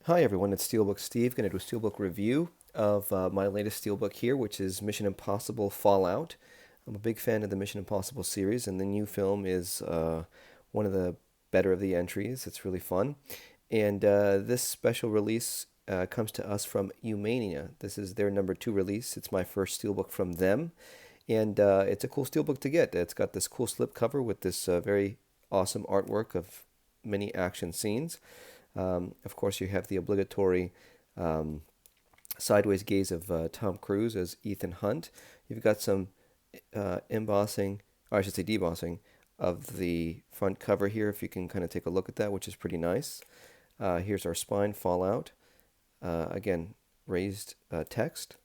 Hi everyone, it's Steelbook Steve. Going to do a Steelbook review of my latest Steelbook here, which is Mission Impossible Fallout. I'm a big fan of the Mission Impossible series, and the new film is one of the better of the entries. It's really fun. And this special release comes to us from Umania. This is their #2 release. It's my first Steelbook from them. And it's a cool Steelbook to get. It's got this cool slipcover with this very awesome artwork of many action scenes. Of course, you have the obligatory um, sideways gaze of Tom Cruise as Ethan Hunt. You've got some embossing, or I should say debossing, of the front cover here, if you can kind of take a look at that, which is pretty nice. Here's our spine fallout. Again, raised text.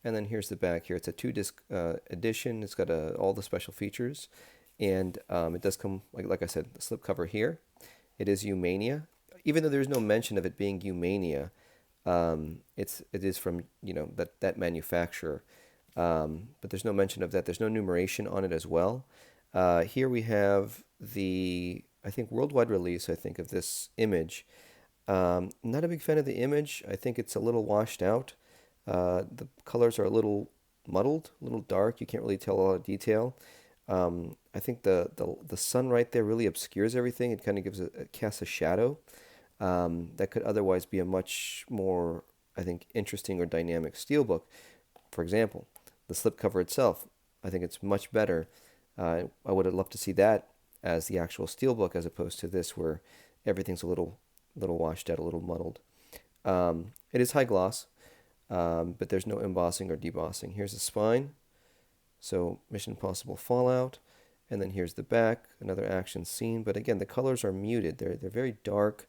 And then here's the back here. It's a 2-disc edition. It's got all the special features. And it does come, like I said, the slipcover here. It is Umania. Even though there's no mention of it being Umania, it is from that manufacturer. But there's no mention of that. There's no numeration on it as well. Here we have the I think worldwide release. I think of this image. Not a big fan of the image. I think it's a little washed out. The colors are a little muddled, a little dark. You can't really tell a lot of detail. I think the sun right there really obscures everything. It kind of casts a shadow that could otherwise be a much more, I think, interesting or dynamic steelbook. For example, the slipcover itself, I think it's much better. I would have loved to see that as the actual steelbook as opposed to this where everything's a little washed out, a little muddled. It is high gloss, but there's no embossing or debossing. Here's the spine. So Mission Impossible Fallout. And then here's the back, another action scene. But again, the colors are muted. They're very dark.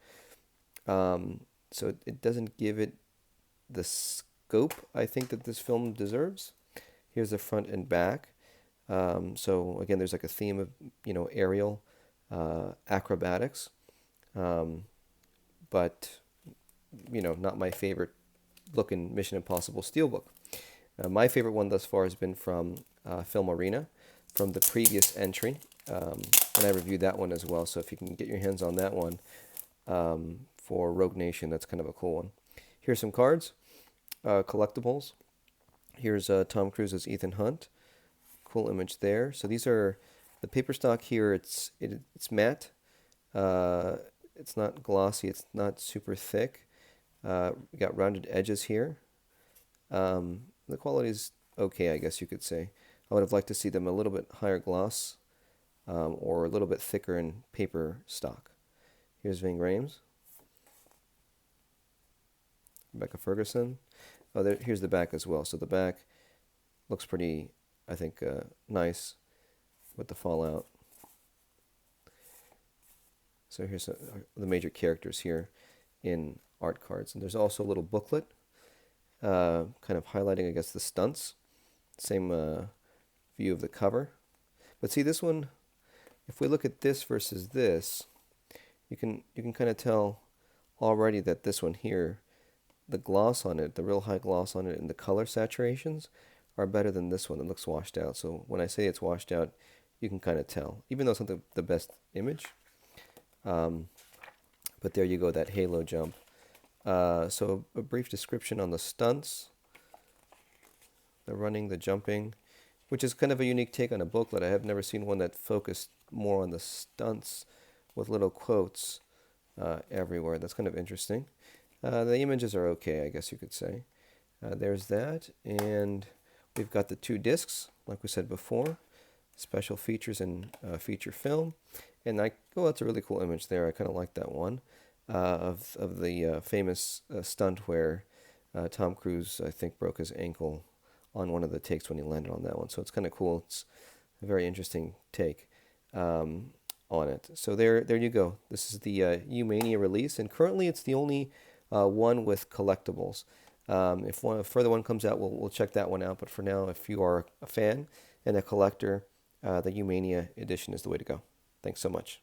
So it doesn't give it the scope I think that this film deserves. Here's the front and back. So again, there's like a theme of aerial acrobatics, but not my favorite looking Mission Impossible steelbook. My favorite one thus far has been from Film Arena, from the previous entry, and I reviewed that one as well. So if you can get your hands on that one for Rogue Nation, that's kind of a cool one. Here's some cards, collectibles. Here's Tom Cruise as Ethan Hunt. Cool image there. So these are the paper stock here. It's matte. It's not glossy. It's not super thick. We got rounded edges here. The quality is okay, I guess you could say. I would have liked to see them a little bit higher gloss or a little bit thicker in paper stock. Here's Ving Rhames, Rebecca Ferguson. Oh, here's the back as well. So the back looks pretty, I think, nice with the fallout. So here's the major characters here in art cards. And there's also a little booklet kind of highlighting, I guess, the stunts. Same view of the cover. But see, this one, if we look at this versus this, you can kind of tell already that this one here, the gloss on it, the real high gloss on it, and the color saturations are better than this one that looks washed out. So when I say it's washed out, you can kind of tell, even though it's not the best image. But there you go, that halo jump. So a brief description on the stunts, the running, the jumping, which is kind of a unique take on a booklet. I have never seen one that focused more on the stunts with little quotes everywhere. That's kind of interesting. The images are okay, I guess you could say. There's that, and we've got the 2 discs, like we said before, special features and feature film. And that's a really cool image there. I kind of like that one of the famous stunt where Tom Cruise, I think, broke his ankle on one of the takes when he landed on that one. So it's kind of cool. It's a very interesting take on it. So there you go. This is the Umania release, and currently it's the only one with collectibles. If a further one comes out, we'll check that one out. But for now, if you are a fan and a collector, the Umania edition is the way to go. Thanks so much.